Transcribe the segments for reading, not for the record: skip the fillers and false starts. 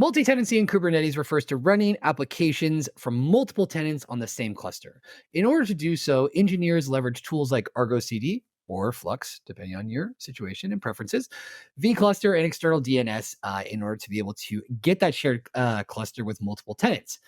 Multi-tenancy in Kubernetes refers to running applications from multiple tenants on the same cluster. In order to do so, engineers leverage tools like Argo CD or Flux, depending on your situation and preferences, vCluster and external DNS in order to be able to get that shared cluster with multiple tenants.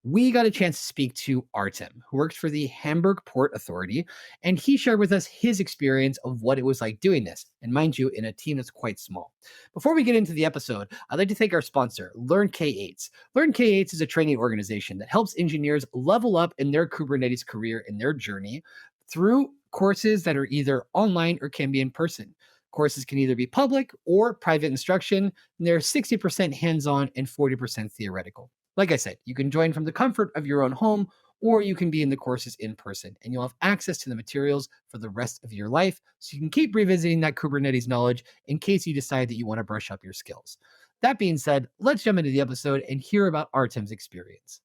We got a chance to speak to Artem, who works for the Hamburg Port Authority, and he shared with us his experience of what it was like doing this. And mind you, in a team that's quite small. Before we get into the episode, I'd like to thank our sponsor, Learn K8s. Learn K8s is a training organization that helps engineers level up in their Kubernetes career and their journey through courses that are either online or can be in person. Courses can either be public or private instruction, and they're 60% hands-on and 40% theoretical. Like I said, you can join from the comfort of your own home, or you can be in the courses in person, and you'll have access to the materials for the rest of your life. So you can keep revisiting that Kubernetes knowledge in case you decide that you want to brush up your skills. That being said, let's jump into the episode and hear about Artem's experience.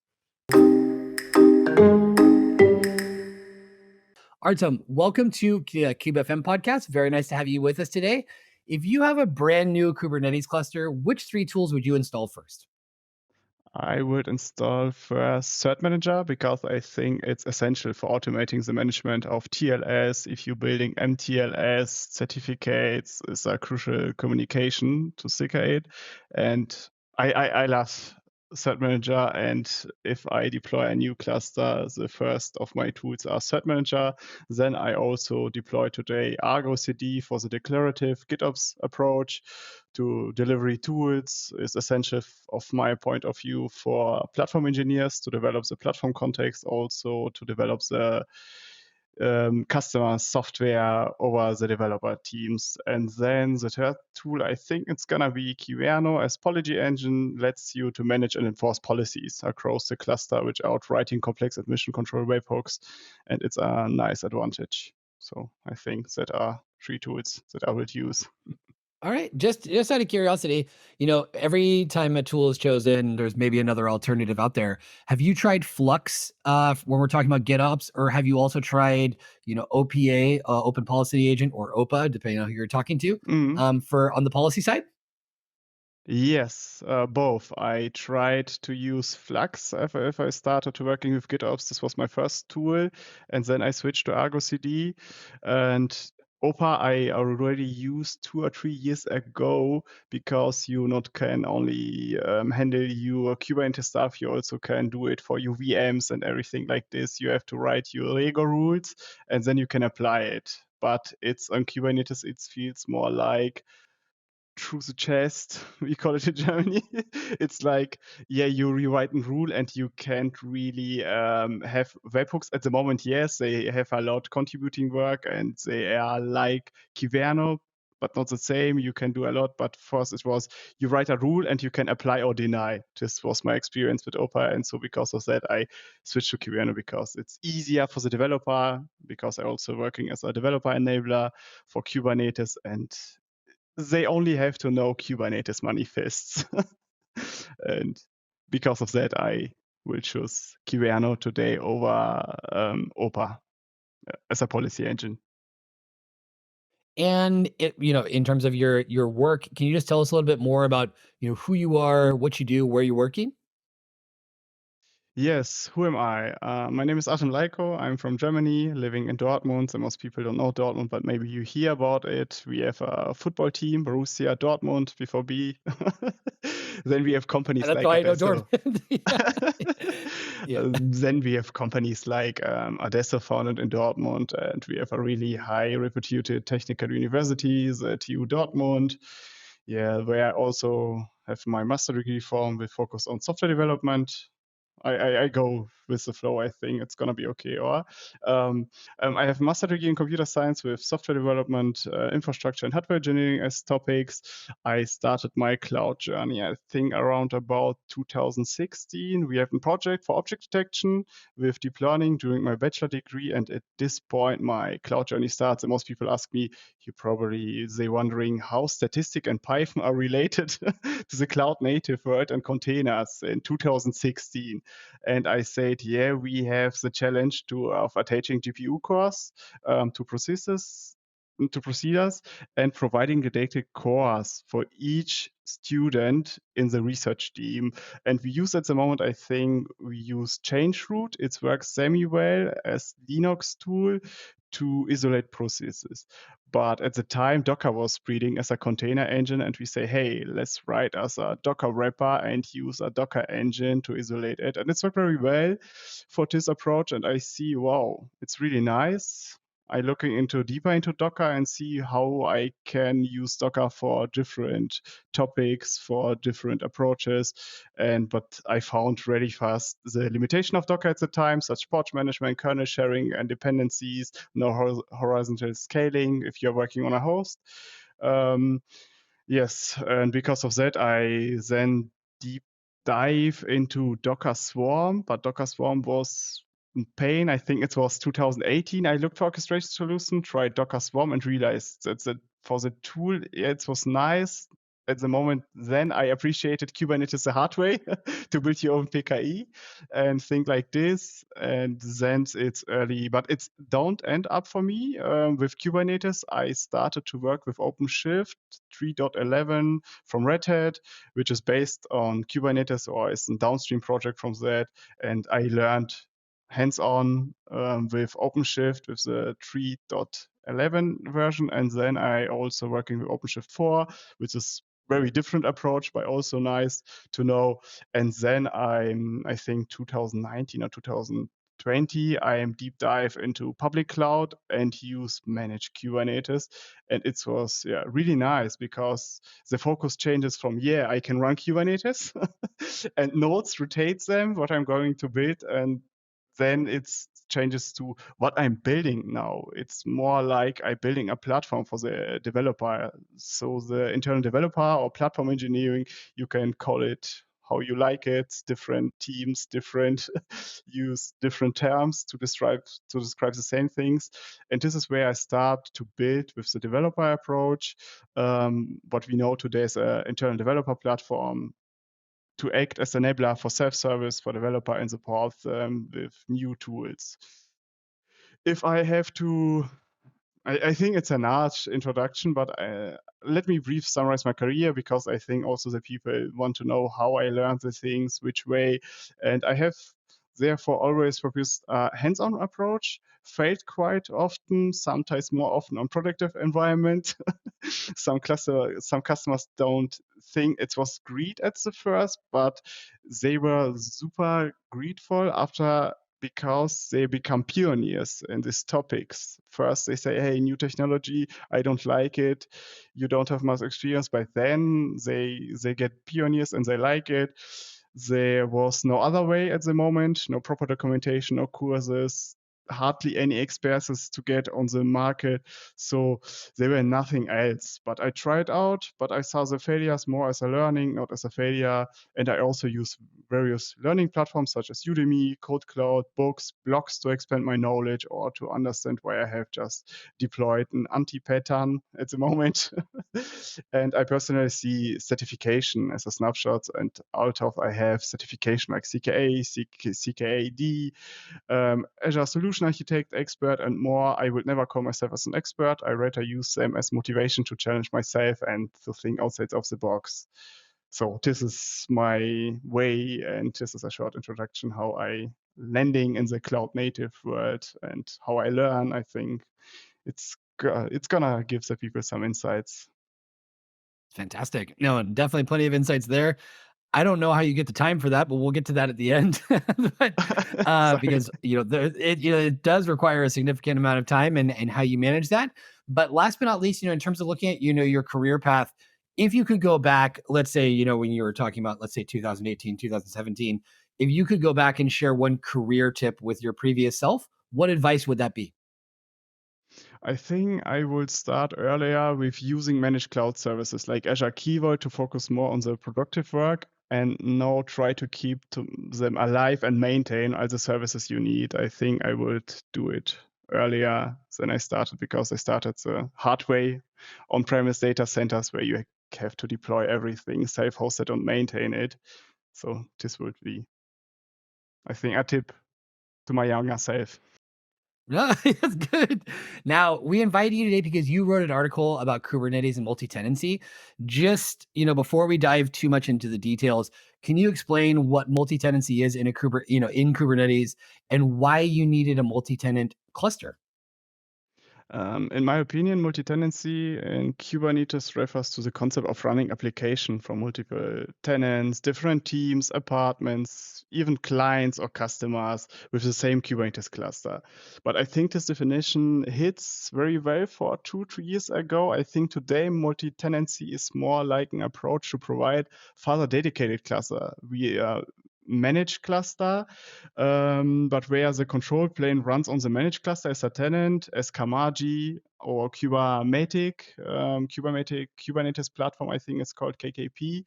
Artem, welcome to KubeFM podcast. Very nice to have you with us today. If you have a brand new Kubernetes cluster, which 3 tools would you install first? I would install first Cert Manager because I think it's essential for automating the management of TLS. If you're building MTLS certificates, is a crucial communication to secure. And I love Cert Manager. And if I deploy a new cluster, the first of my tools are Cert Manager. Then I also deploy today Argo CD for the declarative GitOps approach to delivery tools is essential of my point of view for platform engineers to develop the platform context, also to develop the customer software over the developer teams. And then the third tool, I think it's gonna be Kyverno as policy engine, lets you to manage and enforce policies across the cluster without writing complex admission control webhooks. And it's a nice advantage. So I think that are 3 tools that I would use. All right, just out of curiosity, every time a tool is chosen, there's maybe another alternative out there. Have you tried Flux when we're talking about GitOps, or have you also tried, OPA, Open Policy Agent, or OPA, depending on who you're talking to, Mhm. for on the policy side? Yes, both. I tried to use Flux if I started to working with GitOps. This was my first tool, and then I switched to Argo CD. And OPA I already used 2 or 3 years ago because you not can only handle your Kubernetes stuff, you also can do it for your VMs and everything like this. You have to write your Lego rules, and then you can apply it. But it's on Kubernetes, it feels more like through the chest, we call it in Germany. It's like, yeah, you rewrite a rule and you can't really have webhooks at the moment. Yes, they have a lot contributing work and they are like Kyverno, but not the same. You can do a lot, but first it was you write a rule and you can apply or deny. This was my experience with OPA, and so because of that, I switched to Kyverno because it's easier for the developer. Because I also working as a developer enabler for Kubernetes, and they only have to know Kubernetes manifests. And because of that, I will choose Kyverno today over OPA as a policy engine. And in terms of your work, can you just tell us a little bit more about who you are, what you do, where you're working? Yes, who am I? My name is Artem Lajko. I'm from Germany, living in Dortmund. And most people don't know Dortmund, but maybe you hear about it. We have a football team, Borussia Dortmund, BVB. Then we have And companies that's like why I know Adesso. Dortmund. Yeah. Then we have companies like Adesso founded in Dortmund, and we have a really high reputed technical university, the TU Dortmund. Yeah, where I also have my master degree from with focus on software development. I go with the flow. I think it's gonna be okay. Or I have a master degree in computer science with software development, infrastructure, and hardware engineering as topics. I started my cloud journey, I think, around about 2016. We have a project for object detection with deep learning during my bachelor degree, and at this point, my cloud journey starts. And most people ask me, they wondering how statistic and Python are related to the cloud native world and containers in 2016. And I said, yeah, we have the challenge of attaching GPU cores to processes to procedures and providing the data cores for each student in the research team. And we use at the moment, I think we use changeroot. It works semi-well as Linux tool to isolate processes. But at the time, Docker was spreading as a container engine, and we say, hey, let's write as a Docker wrapper and use a Docker engine to isolate it. And it's worked very well for this approach. And I see, wow, it's really nice. I looking into deeper into Docker and see how I can use Docker for different topics, for different approaches. But I found really fast the limitation of Docker at the time, such pod management, kernel sharing, and dependencies, no horizontal scaling if you're working on a host. Um, Yes, and because of that, I then deep dive into Docker Swarm, but Docker Swarm was in pain. I think it was 2018. I looked for orchestration solution, tried Docker Swarm, and realized that for the tool, it was nice. At the moment, then I appreciated Kubernetes the hard way to build your own PKI and think like this. And then it's early, but it's don't end up for me. With Kubernetes, I started to work with OpenShift 3.11 from Red Hat, which is based on Kubernetes or is a downstream project from that. And I learned hands-on with OpenShift with the 3.11 version. And then I also working with OpenShift 4, which is very different approach, but also nice to know. And then I think 2019 or 2020, I am deep dive into public cloud and use managed Kubernetes. And it was really nice because the focus changes from, I can run Kubernetes and nodes rotates them, what I'm going to build. And then it changes to what I'm building now. It's more like I'm building a platform for the developer. So the internal developer or platform engineering, you can call it how you like it. Different teams, different use different terms to describe the same things. And this is where I start to build with the developer approach. What we know today is an internal developer platform to act as enabler for self-service for developer and support them with new tools. If I have to, I think it's an large introduction, but let me brief summarize my career because I think also the people want to know how I learned the things, which way, and I have therefore always focused hands-on approach, failed quite often, sometimes more often on productive environment. Some customers don't think it was great at the first, but they were super grateful after because they become pioneers in these topics. First, they say, hey, new technology, I don't like it. You don't have much experience. But then they get pioneers and they like it. There was no other way at the moment, no proper documentation, no courses, hardly any experts to get on the market. So there were nothing else. But I tried out, but I saw the failures more as a learning, not as a failure. And I also use various learning platforms such as Udemy, CodeCloud, books, blogs to expand my knowledge or to understand why I have just deployed an anti-pattern at the moment. And I personally see certification as a snapshot. And out of I have certification like CKA, CKAD, Azure Solution Architect expert, and more. I would never call myself as an expert. I rather use them as motivation to challenge myself and to think outside of the box. So this is my way, and this is a short introduction how I landing in the cloud native world and how I learn. I think it's gonna give the people some insights. Fantastic. No, definitely plenty of insights there. I don't know how you get the time for that, but we'll get to that at the end. But, Sorry. because, it does require a significant amount of time and how you manage that. But last but not least, in terms of looking at, your career path, if you could go back, let's say, when you were talking about, let's say 2018, 2017, if you could go back and share one career tip with your previous self, what advice would that be? I think I would start earlier with using managed cloud services like Azure Key Vault to focus more on the productive work and now try to keep them alive and maintain all the services you need. I think I would do it earlier than I started because I started the hard way on-premise data centers where you have to deploy everything self-hosted and maintain it. So this would be, I think, a tip to my younger self. No, that's good. Now, we invited you today because you wrote an article about Kubernetes and multi-tenancy. Just, before we dive too much into the details, can you explain what multi-tenancy is in in Kubernetes and why you needed a multi-tenant cluster? In my opinion, multi-tenancy in Kubernetes refers to the concept of running application from multiple tenants, different teams, apartments, even clients or customers with the same Kubernetes cluster. But I think this definition hits very well for 2, 3 years ago. I think today multi-tenancy is more like an approach to provide further dedicated cluster. We manage cluster, but where the control plane runs on the managed cluster as a tenant, as Kamaji or Kubernetes platform, I think it's called KKP.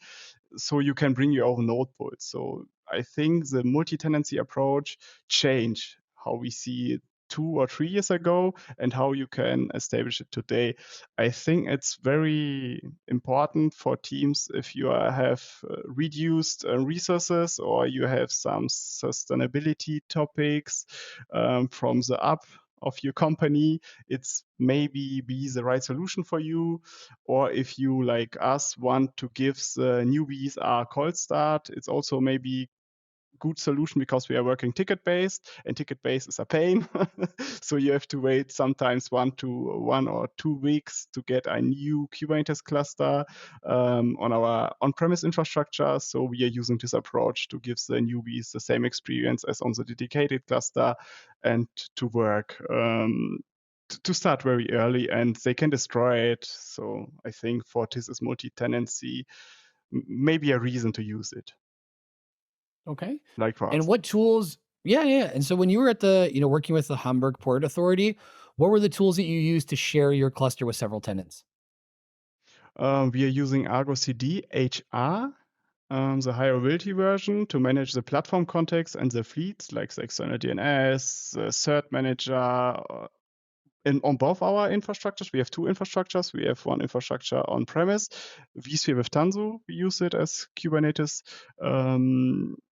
So you can bring your own node pools. So I think the multi-tenancy approach changed how we see it 2 or 3 years ago and how you can establish it today. I think it's very important for teams if you have reduced resources or you have some sustainability topics from the up of your company. It's maybe be the right solution for you. Or if you, like us, want to give the newbies a cold start, it's also maybe good solution because we are working ticket based and ticket based is a pain. So you have to wait sometimes 1 or 2 weeks to get a new Kubernetes cluster on our on-premise infrastructure. So we are using this approach to give the newbies the same experience as on the dedicated cluster and to work to start very early, and they can destroy it. So I think for this is multi-tenancy maybe a reason to use it, Okay. like for And us. what tools Yeah, yeah. And so when you were at working with the Hamburg Port Authority, what were the tools that you used to share your cluster with several tenants? We are using Argo CD HR, the higher availability version, to manage the platform context and the fleets, like the external DNS, the cert manager. On both our infrastructures, we have two infrastructures. We have one infrastructure on premise, vSphere with Tanzu. We use it as Kubernetes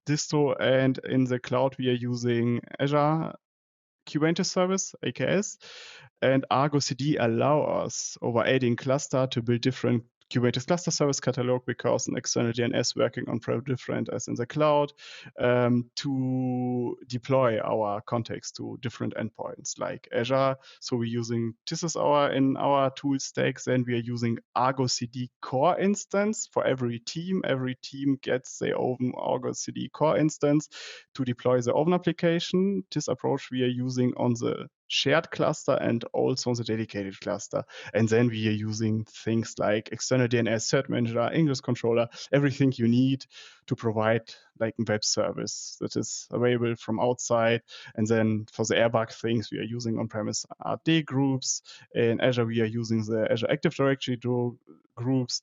distro, and in the cloud we are using Azure Kubernetes service, AKS, and Argo CD allow us over adding cluster to build different Kubernetes cluster service catalog because an external DNS working on-prem different as in the cloud to deploy our context to different endpoints like Azure. So we're using this is our in our tool stacks, and we are using Argo CD core instance for every team. Every team gets their own Argo CD core instance to deploy the own application. This approach we are using on the shared cluster and also on the dedicated cluster. And then we are using things like external DNS, cert manager, English controller, everything you need to provide like a web service that is available from outside. And then for the airbag things, we are using on-premise RD groups. In Azure, we are using the Azure Active Directory groups.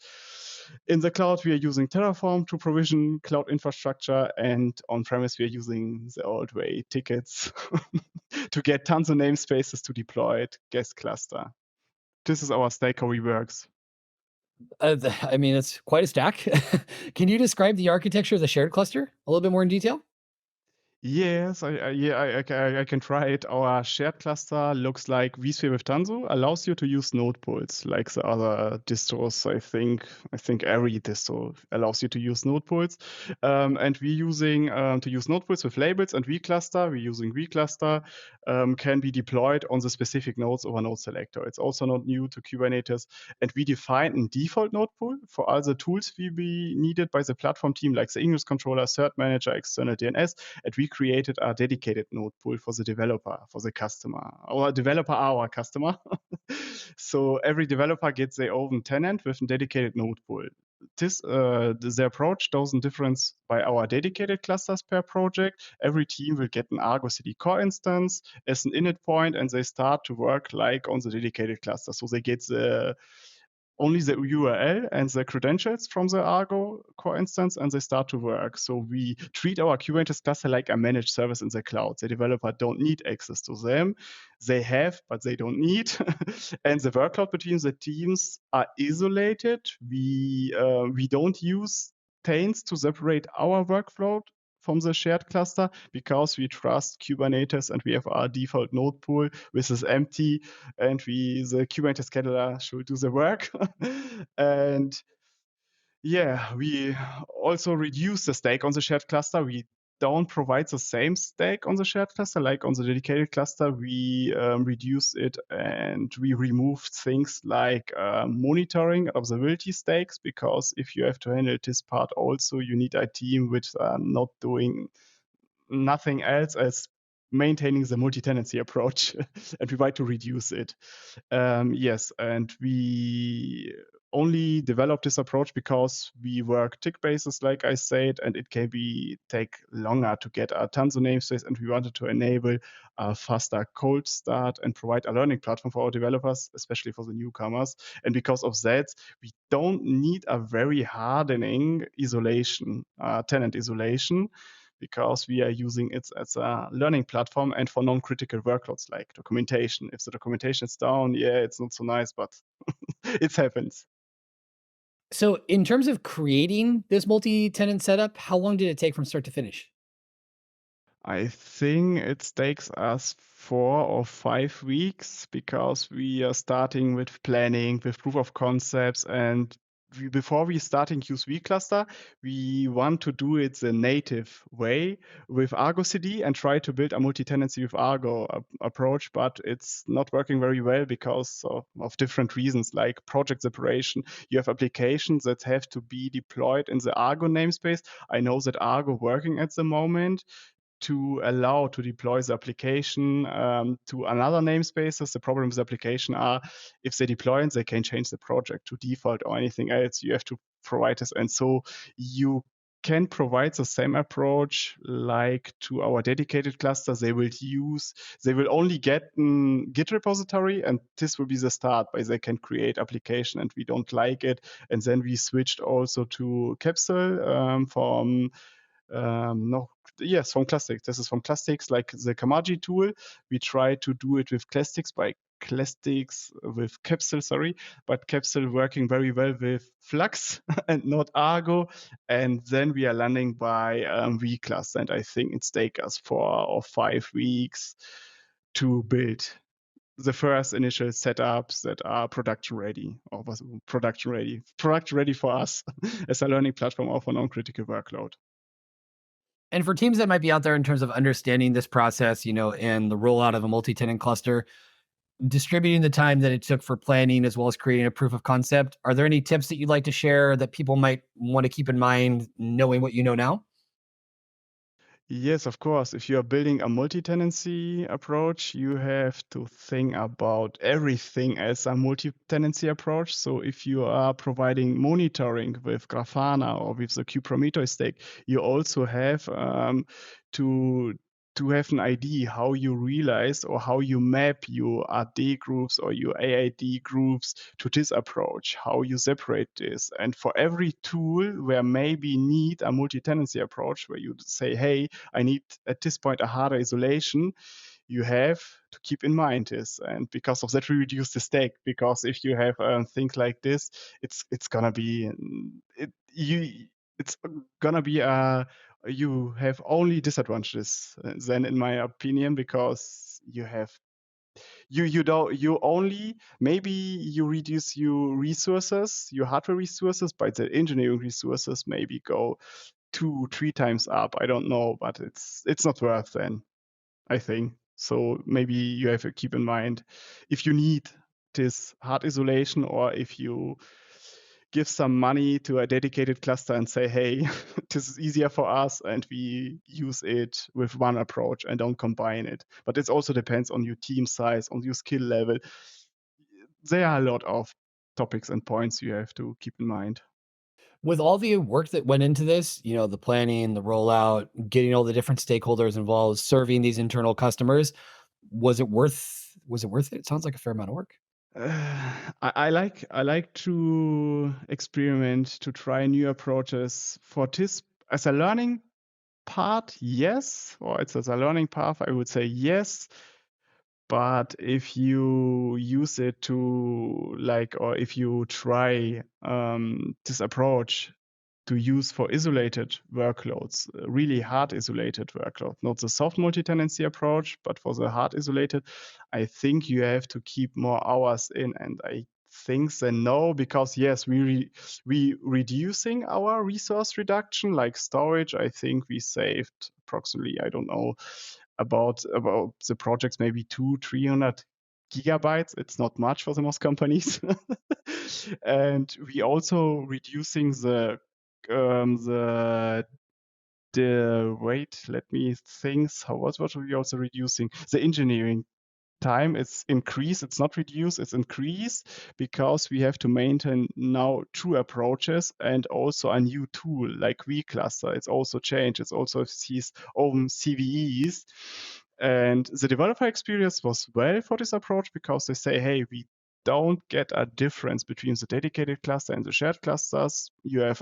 In the cloud, we are using Terraform to provision cloud infrastructure, and on-premise, we are using the old way tickets to get tons of namespaces to deploy it, guest cluster. This is our stack how it works. I mean, it's quite a stack. Can you describe the architecture of the shared cluster a little bit more in detail? Yes, I can try it. Our shared cluster looks like vSphere with Tanzu, allows you to use node pools like the other distros. I think every distro allows you to use node pools. And we're using to use node pools with labels and vCluster. We're using vCluster, can be deployed on the specific nodes of a node selector. It's also not new to Kubernetes. And we define a default node pool for all the tools we be needed by the platform team, like the English controller, cert manager, external DNS, and we created a dedicated node pool for the developer, for the customer. Our developer are our customer. So every developer gets their own tenant with a dedicated node pool. The approach doesn't difference by our dedicated clusters per project. Every team will get an Argo CD core instance as an init point, and they start to work like on the dedicated cluster. So they get only the URL and the credentials from the Argo core instance, and they start to work. So we treat our Kubernetes cluster like a managed service in the cloud. The developer don't need access to them. They have, but they don't need. And the workload between the teams are isolated. We don't use taints to separate our workload from the shared cluster because we trust Kubernetes and we have our default node pool which is empty, and the Kubernetes scheduler should do the work. And yeah, we also reduce the stake on the shared cluster. We don't provide the same stake on the shared cluster like on the dedicated cluster. We reduce it, and we remove things like monitoring of the multi stakes, because if you have to handle this part also, you need a team which are not doing nothing else as maintaining the multi-tenancy approach, and we try to reduce it. Yes, and we only developed this approach because we work tick basis, like I said, and it can take longer to get tons of namespace, and we wanted to enable a faster cold start and provide a learning platform for our developers, especially for the newcomers. And because of that, we don't need a very hardening isolation, tenant isolation, because we are using it as a learning platform and for non-critical workloads like documentation. If the documentation is down, yeah, it's not so nice, but it happens. So, in terms of creating this multi-tenant setup, how long did it take from start to finish? I think it takes us 4 or 5 weeks because we are starting with planning, with proof of concepts, and before we starting use vCluster, we want to do it the native way with Argo CD and try to build a multi-tenancy with Argo approach, but it's not working very well because of different reasons, like project separation. You have applications that have to be deployed in the Argo namespace. I know that Argo working at the moment to allow to deploy the application to another namespaces. The problem with the application are if they deploy it, they can change the project to default or anything else. You have to provide this. And so you can provide the same approach like to our dedicated cluster. They will only get a Git repository, and this will be the start by they can create application, and we don't like it. And then we switched also to Capsule from no, yes, from Classics. This is from Classics, like the Kamaji tool. We try to do it with Classics with Capsule, sorry, but Capsule working very well with Flux and not Argo. And then we are landing by vCluster, and I think it's take us 4 or 5 weeks to build the first initial setups that are production ready for us as a learning platform of a non-critical workload. And for teams that might be out there in terms of understanding this process, and the rollout of a multi-tenant cluster, distributing the time that it took for planning as well as creating a proof of concept, are there any tips that you'd like to share that people might want to keep in mind knowing what you know now? Yes, of course. If you are building a multi-tenancy approach, you have to think about everything as a multi-tenancy approach. So if you are providing monitoring with Grafana or with the Kubernetes stake, you also have to to have an idea how you realize or how you map your RD groups or your AID groups to this approach, how you separate this. And for every tool where maybe need a multi-tenancy approach, where you say, hey, I need at this point a harder isolation, you have to keep in mind this. And because of that, we reduce the stake. Because if you have things like this, it's gonna be it's gonna be you have only disadvantages then, in my opinion, because you don't you only maybe you reduce your resources, your hardware resources, but the engineering resources maybe go 2 3 times up. I don't know, but it's not worth then, I think. So maybe you have to keep in mind if you need this hard isolation, or if you give some money to a dedicated cluster and say, hey, this is easier for us and we use it with one approach and don't combine it. But it also depends on your team size, on your skill level. There are a lot of topics and points you have to keep in mind. With all the work that went into this, the planning, the rollout, getting all the different stakeholders involved, serving these internal customers, was it worth it? It sounds like a fair amount of work. I like to experiment, to try new approaches. For this as a learning part, yes, or it's as a learning path, I would say yes. But if you use it to, like, or if you try this approach to use for isolated workloads, really hard isolated workload, not the soft multi-tenancy approach, but for the hard isolated, I think you have to keep more hours in. And I think then no, because yes, we reducing our resource reduction, like storage. I think we saved approximately, I don't know, about the projects, maybe 200-300 gigabytes. It's not much for the most companies. And we also reducing the wait, let me think. What are we also reducing? The engineering time is increased. It's not reduced, it's increased, because we have to maintain now two approaches and also a new tool like vCluster. It's also changed. It's also these own CVEs. And the developer experience was well for this approach, because they say, hey, we don't get a difference between the dedicated cluster and the shared clusters. You have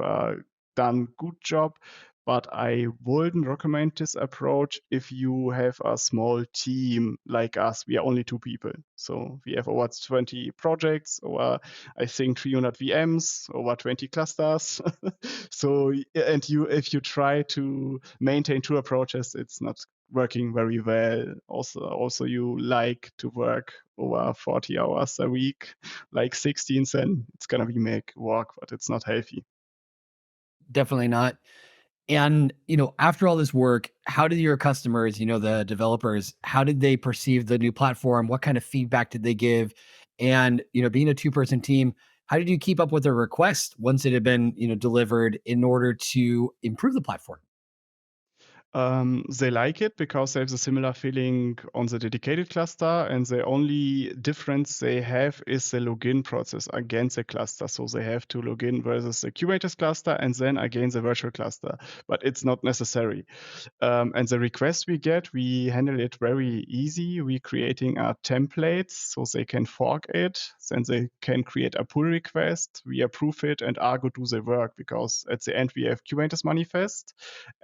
done good job, but I wouldn't recommend this approach if you have a small team like us. We are only 2 people. So we have over 20 projects, over, I think, 300 VMs, over 20 clusters. So, and if you try to maintain two approaches, it's not working very well. Also you like to work over 40 hours a week, like 16, then it's going to be make work, but it's not healthy. Definitely not. And, after all this work, how did your customers, the developers, how did they perceive the new platform? What kind of feedback did they give? And, being a two-person team, how did you keep up with their requests once it had been, delivered in order to improve the platform? They like it because they have a similar feeling on the dedicated cluster, and the only difference they have is the login process against the cluster. So they have to log in versus the Kubernetes cluster and then against the virtual cluster, but it's not necessary. And the request we get, we handle it very easy. We creating a template so they can fork it. Then they can create a pull request. We approve it, and Argo do the work, because at the end we have Kubernetes manifest,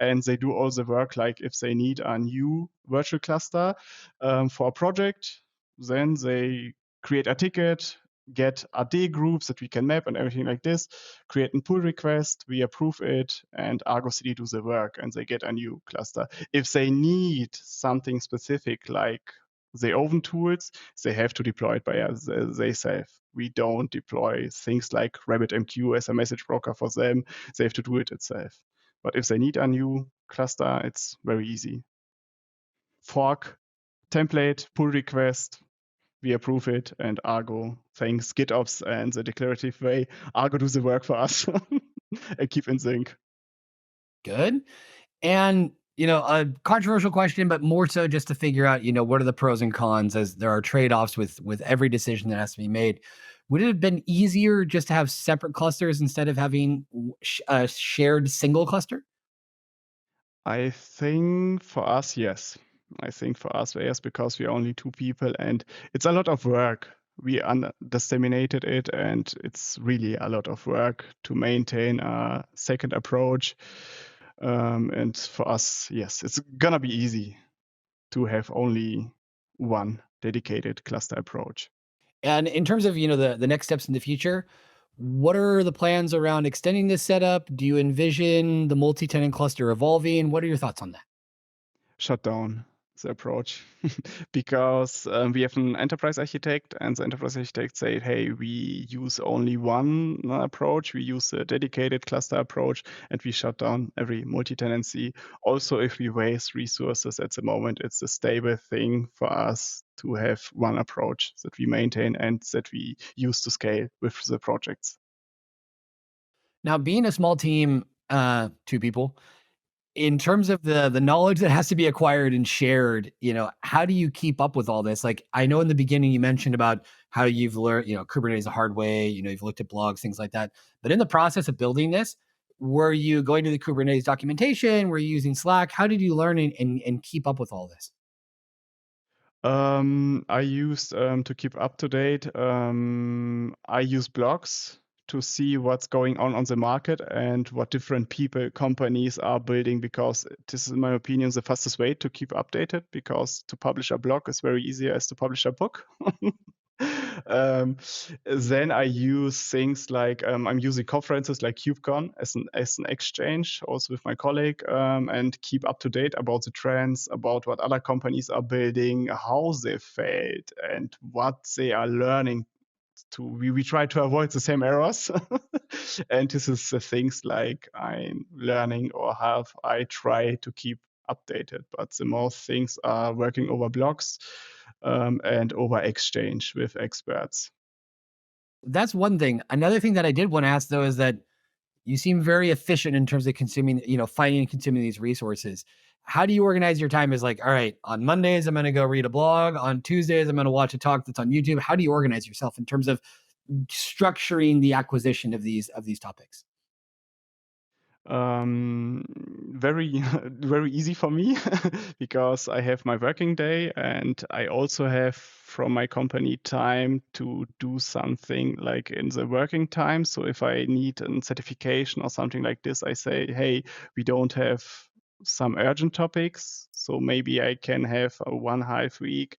and they do all the work. Like if they need a new virtual cluster for a project, then they create a ticket, get AD groups that we can map and everything like this, create a pull request, we approve it, and Argo CD do the work, and they get a new cluster. If they need something specific like the oven tools, they have to deploy it by themselves. We don't deploy things like RabbitMQ as a message broker for them. They have to do it itself. But if they need a new cluster, it's very easy. Fork, template, pull request, we approve it, and Argo, thanks GitOps and the declarative way, Argo do the work for us and keep in sync. Good. And, a controversial question, but more so just to figure out, what are the pros and cons, as there are trade-offs with every decision that has to be made. Would it have been easier just to have separate clusters instead of having a shared single cluster? I think for us, yes. I think for us, yes, because we're only 2 people and it's a lot of work. We disseminated it, and it's really a lot of work to maintain a second approach. And for us, yes, it's gonna be easy to have only one dedicated cluster approach. And in terms of, the next steps in the future, what are the plans around extending this setup? Do you envision the multi-tenant cluster evolving? What are your thoughts on that? Shut down the approach because we have an enterprise architect, and the enterprise architect said, hey, we use only one approach. We use a dedicated cluster approach, and we shut down every multi-tenancy. Also, if we waste resources at the moment, it's a stable thing for us to have one approach that we maintain and that we use to scale with the projects. Now, being a small team, two people, in terms of the knowledge that has to be acquired and shared, how do you keep up with all this? Like, I know in the beginning you mentioned about how you've learned, Kubernetes the hard way, you've looked at blogs, things like that. But in the process of building this, were you going to the Kubernetes documentation? Were you using Slack? How did you learn and keep up with all this? I used to keep up to date. I use blogs to see what's going on the market and what different people, companies are building, because this is, in my opinion, the fastest way to keep updated, because to publish a blog is very easy as to publish a book. um, then I use things like I'm using conferences like KubeCon as an exchange, also with my colleague, and keep up to date about the trends, about what other companies are building, how they failed, and what they are learning. We try to avoid the same errors, and this is the things like I'm learning or have I try to keep updated. But the most things are working over blogs and over exchange with experts. That's one thing. Another thing that I did want to ask though is that you seem very efficient in terms of consuming, finding and consuming these resources. How do you organize your time? Is like, all right, on Mondays, I'm going to go read a blog. On Tuesdays, I'm going to watch a talk that's on YouTube. How do you organize yourself in terms of structuring the acquisition of these topics? Very very easy for me because I have my working day and I also have from my company time to do something like in the working time. So if I need a certification or something like this, I say, hey, we don't have some urgent topics, so maybe I can have a 1/2 week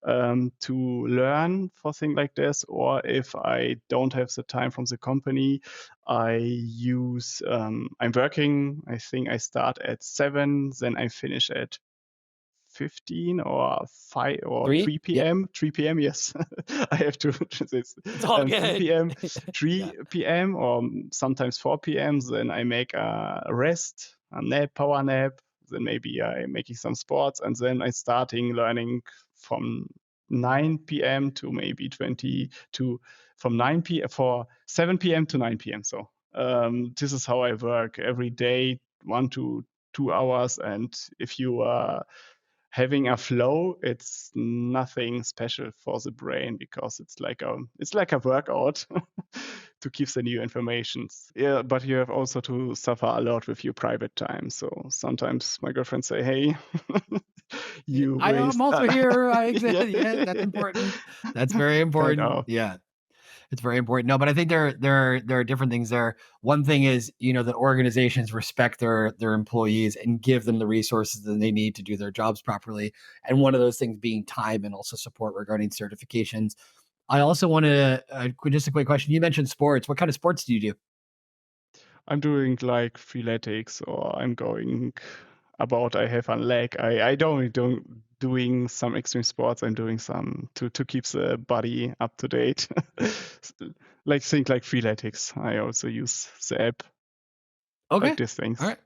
to learn for things like this. Or if I don't have the time from the company, I use, I'm working, I think I start at 7, then I finish at 15 or 5 or Three? 3 Yep. p.m. 3 p.m. Yes, I have to. It's It's all 3 good. p.m. Yeah. 3 p.m. or sometimes 4 p.m. Then I make a rest, a nap, power nap. Then maybe I'm making some sports, and then I starting learning from 9 p.m. to maybe 20 to from 9 p.m. for 7 p.m. to 9 p.m. So this is how I work every day, 1 to 2 hours. And if you are having a flow, it's nothing special for the brain because it's like a workout to keep the new informations. Yeah, but you have also to suffer a lot with your private time. So sometimes my girlfriend say, "Hey, you I am waste." also here. I exist. Yeah, Yeah, that's important. That's very kind important. of. Yeah. It's very important. No, but I think there are different things there. One thing is, that organizations respect their employees and give them the resources that they need to do their jobs properly. And one of those things being time and also support regarding certifications. I also want to just a quick question. You mentioned sports. What kind of sports do you do? I'm doing like freeletics, or I'm going about I have a leg. I don't doing some extreme sports. I'm doing some to keep the body up to date. Like think like freeletics. I also use the app Okay. like these All things. right.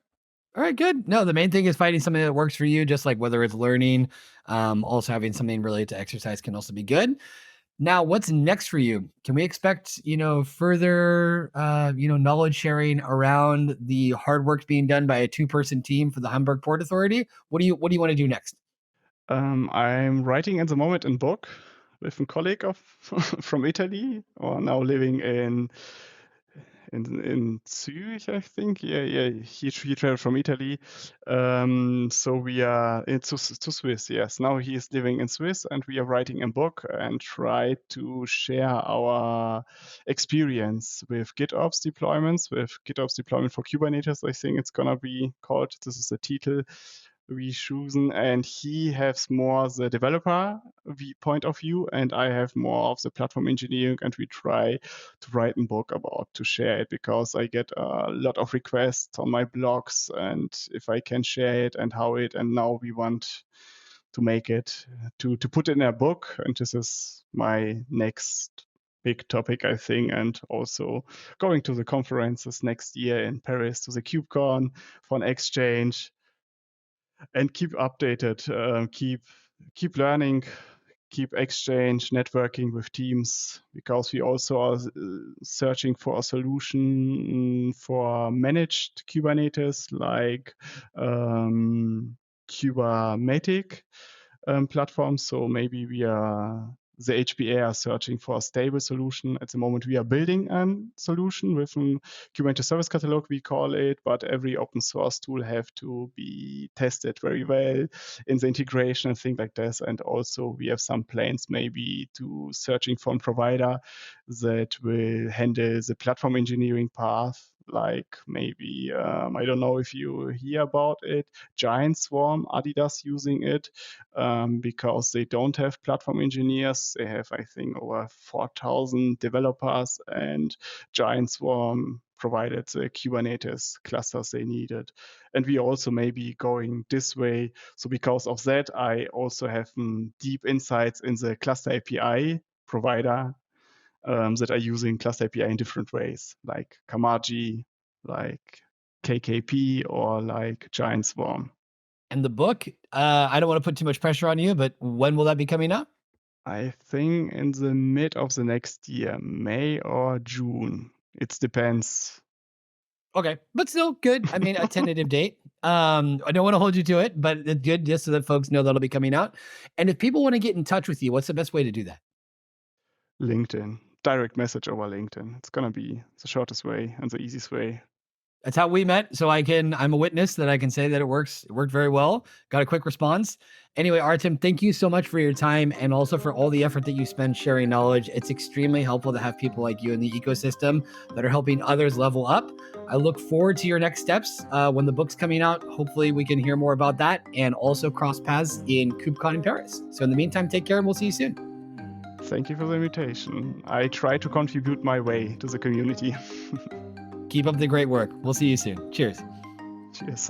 All right, good. No, the main thing is finding something that works for you, just like whether it's learning, also having something related to exercise can also be good. Now, what's next for you? Can we expect, further, knowledge sharing around the hard work being done by a two-person team for the Hamburg Port Authority? What do you want to do next? I'm writing at the moment a book with a colleague of from Italy, or now living in Zurich, I think. Yeah. He traveled from Italy, so we are to Swiss. Yes, now he is living in Swiss, and we are writing a book and try to share our experience with GitOps deployments, with GitOps deployment for Kubernetes. I think it's gonna be called. This is the title we chosen, and he has more the developer point of view, and I have more of the platform engineering, and we try to write a book about to share it because I get a lot of requests on my blogs and if I can share it and how it, and now we want to make it to put in a book, and this is my next big topic, I think, and also going to the conferences next year in Paris to the KubeCon for an exchange and keep updated, keep learning, keep exchange, networking with teams, because we also are searching for a solution for managed Kubernetes like Kubernetes platform. So maybe we are the HPA are searching for a stable solution. At the moment, we are building a solution with a Kubernetes service catalog, we call it, but every open source tool have to be tested very well in the integration and things like this. And also we have some plans maybe to searching for a provider that will handle the platform engineering path like maybe I don't know if you hear about it, Giant Swarm, Adidas using it because they don't have platform engineers. They have, I think, over 4,000 developers, and Giant Swarm provided the Kubernetes clusters they needed. And we also may be going this way. So because of that, I also have deep insights in the cluster API provider that are using Cluster API in different ways, like Kamaji, like KKP, or like Giant Swarm. And the book, I don't want to put too much pressure on you, but when will that be coming out? I think in the mid of the next year, May or June. It depends. Okay, but still good. I mean, a tentative date. I don't want to hold you to it, but it's good just so that folks know that'll be coming out. And if people want to get in touch with you, what's the best way to do that? LinkedIn, direct message over LinkedIn. It's gonna be the shortest way and the easiest way. That's how we met. So I'm a witness that I can say that it works. It worked very well. Got a quick response. Anyway, Artem, thank you so much for your time and also for all the effort that you spend sharing knowledge. It's extremely helpful to have people like you in the ecosystem that are helping others level up. I look forward to your next steps when the book's coming out. Hopefully we can hear more about that and also cross paths in KubeCon in Paris. So in the meantime, take care and we'll see you soon. Thank you for the invitation. I try to contribute my way to the community. Keep up the great work. We'll see you soon. Cheers. Cheers.